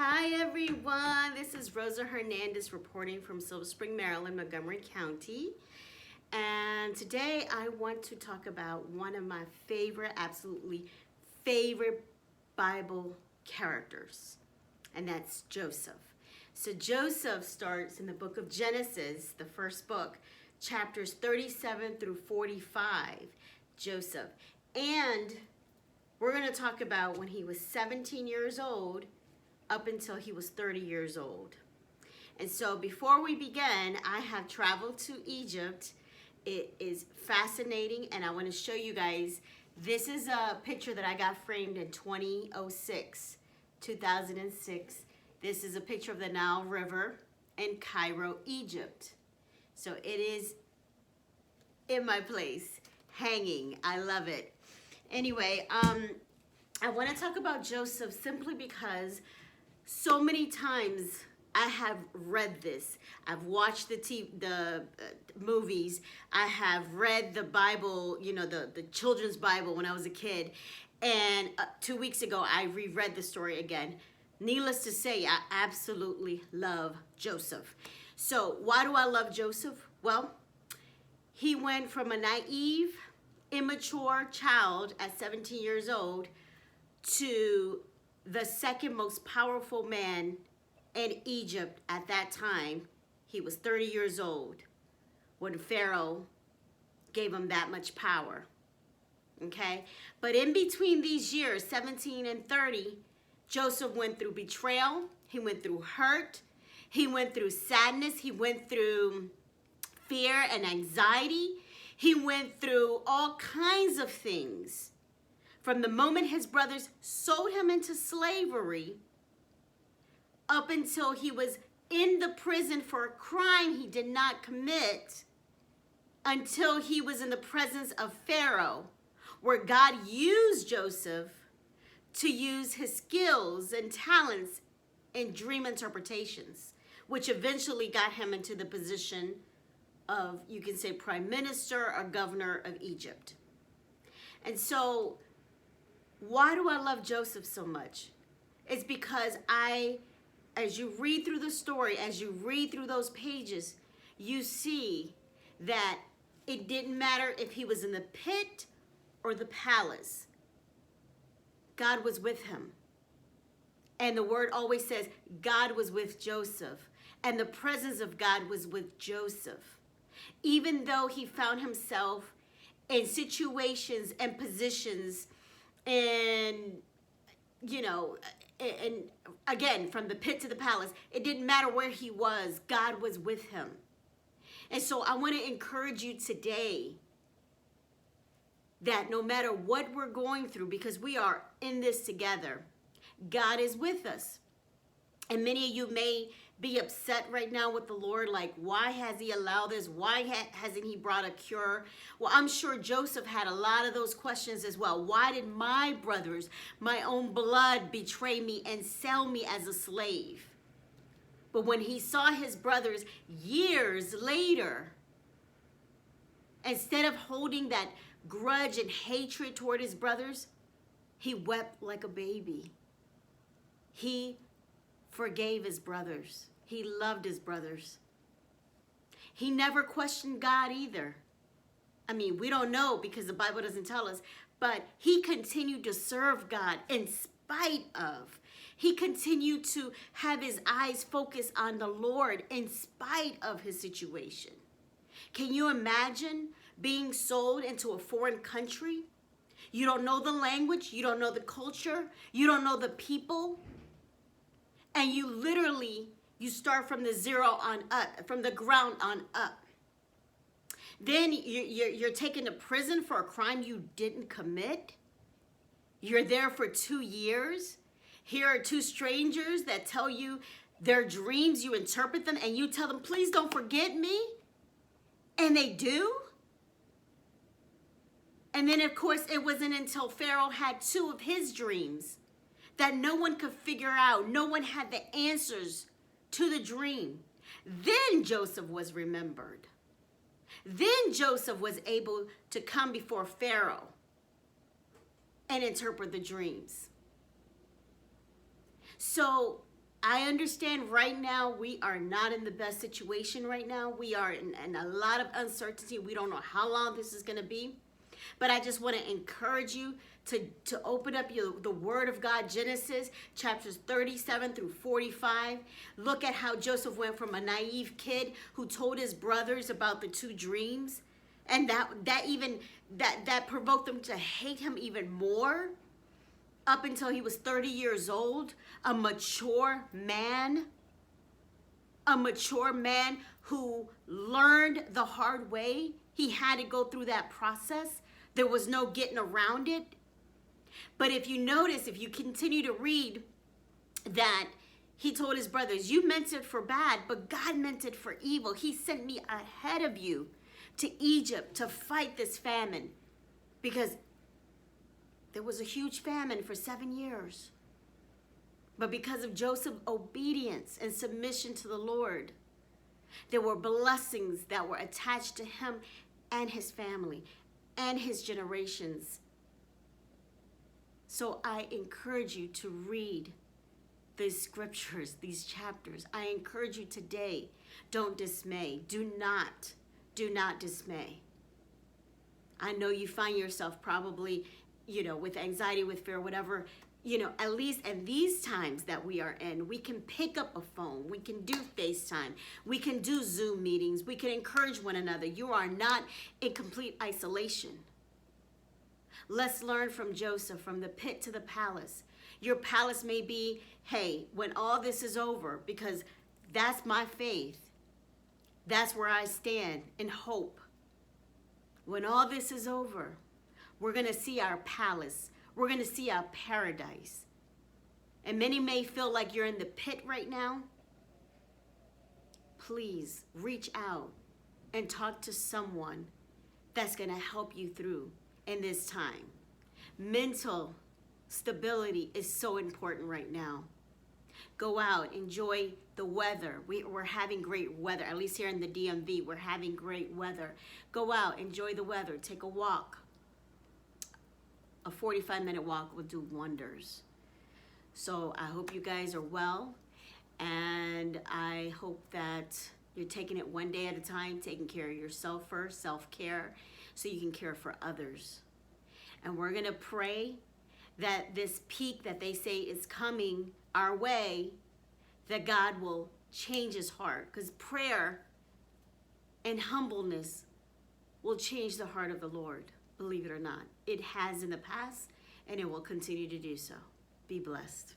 Hi everyone, this is Rosa Hernandez reporting from Silver Spring, Maryland, Montgomery County. And today I want to talk about one of my absolutely favorite Bible characters, and that's Joseph. So Joseph starts in the book of Genesis, the first book, chapters 37 through 45, Joseph. And we're going to talk about when he was 17 years old up until he was 30 years old. And so before we begin, I have traveled to Egypt. It is fascinating, and I want to show you guys. This is a picture that I got framed in 2006. This is a picture of the Nile River in Cairo, Egypt. So it is in my place, hanging. I love it. Anyway, I want to talk about Joseph simply because so many times I have read this. I've watched the movies. I have read the Bible, the children's Bible when I was a kid. And 2 weeks ago, I reread the story again. Needless to say, I absolutely love Joseph. So why do I love Joseph? Well, he went from a naive, immature child at 17 years old to the second most powerful man in Egypt at that time. He was 30 years old when Pharaoh gave him that much power. Okay? But in between these years, 17 and 30, Joseph went through betrayal. He went through hurt. He went through sadness. He went through fear and anxiety. He went through all kinds of things. From the moment his brothers sold him into slavery up until he was in the prison for a crime he did not commit, until he was in the presence of Pharaoh, where God used Joseph to use his skills and talents in dream interpretations, which eventually got him into the position of, you can say, prime minister or governor of Egypt. And so why do I love Joseph so much? It's because as you read through the story, as you read through those pages, you see that it didn't matter if he was in the pit or the palace. God was with him. And the word always says God was with Joseph. And the presence of God was with Joseph. Even though he found himself in situations and positions and again, from the pit to the palace, it didn't matter where he was, God was with him. And so I want to encourage you today that no matter what we're going through, because we are in this together, God is with us. And many of you may be upset right now with the Lord, like, why has he allowed this? Why hasn't he brought a cure? Well, I'm sure Joseph had a lot of those questions as well. Why did my brothers, my own blood, betray me and sell me as a slave? But when he saw his brothers years later, instead of holding that grudge and hatred toward his brothers, he wept like a baby. He forgave his brothers. He loved his brothers. He never questioned God either. I mean, we don't know because the Bible doesn't tell us, but he continued to serve God in spite of. He continued to have his eyes focused on the Lord in spite of his situation. Can you imagine being sold into a foreign country? You don't know the language, you don't know the culture, you don't know the people. And you start from the zero on up, from the ground on up. Then you're taken to prison for a crime you didn't commit. You're there for 2 years. Here are two strangers that tell you their dreams. You interpret them and you tell them, please don't forget me. And they do. And then, of course, it wasn't until Pharaoh had 2 of his dreams that no one could figure out. No one had the answers to the dream. Then Joseph was remembered. Then Joseph was able to come before Pharaoh and interpret the dreams. So I understand right now we are not in the best situation right now. We are in a lot of uncertainty. We don't know how long this is going to be. But I just want to encourage you to open up the Word of God, Genesis chapters 37 through 45. Look at how Joseph went from a naive kid who told his brothers about the two dreams. And that provoked them to hate him even more, up until he was 30 years old, a mature man who learned the hard way. He had to go through that process. There was no getting around it. But if you notice, if you continue to read, that he told his brothers, you meant it for bad, but God meant it for evil. He sent me ahead of you to Egypt to fight this famine, because there was a huge famine for 7 years. But because of Joseph's obedience and submission to the Lord, there were blessings that were attached to him and his family and his generations. So I encourage you to read these scriptures, these chapters. I encourage you today, don't dismay. Do not dismay. I know you find yourself probably, with anxiety, with fear, whatever. At least in these times that we are in, we can pick up a phone. We can do FaceTime. We can do Zoom meetings. We can encourage one another. You are not in complete isolation. Let's learn from Joseph, from the pit to the palace. Your palace may be, hey, when all this is over, because that's my faith. That's where I stand in hope. When all this is over, we're going to see our palace. We're going to see our paradise. And many may feel like you're in the pit right now. Please reach out and talk to someone that's going to help you through in this time. Mental stability is so important right now. Go out, enjoy the weather. We're having great weather, at least here in the DMV. We're having great weather. Go out, enjoy the weather, take a walk. A 45-minute walk will do wonders. So I hope you guys are well, and I hope that you're taking it one day at a time, taking care of yourself first, self-care, so you can care for others. And we're going to pray that this peak that they say is coming our way, that God will change his heart, because prayer and humbleness will change the heart of the Lord. Believe it or not, it has in the past, and it will continue to do so. Be blessed.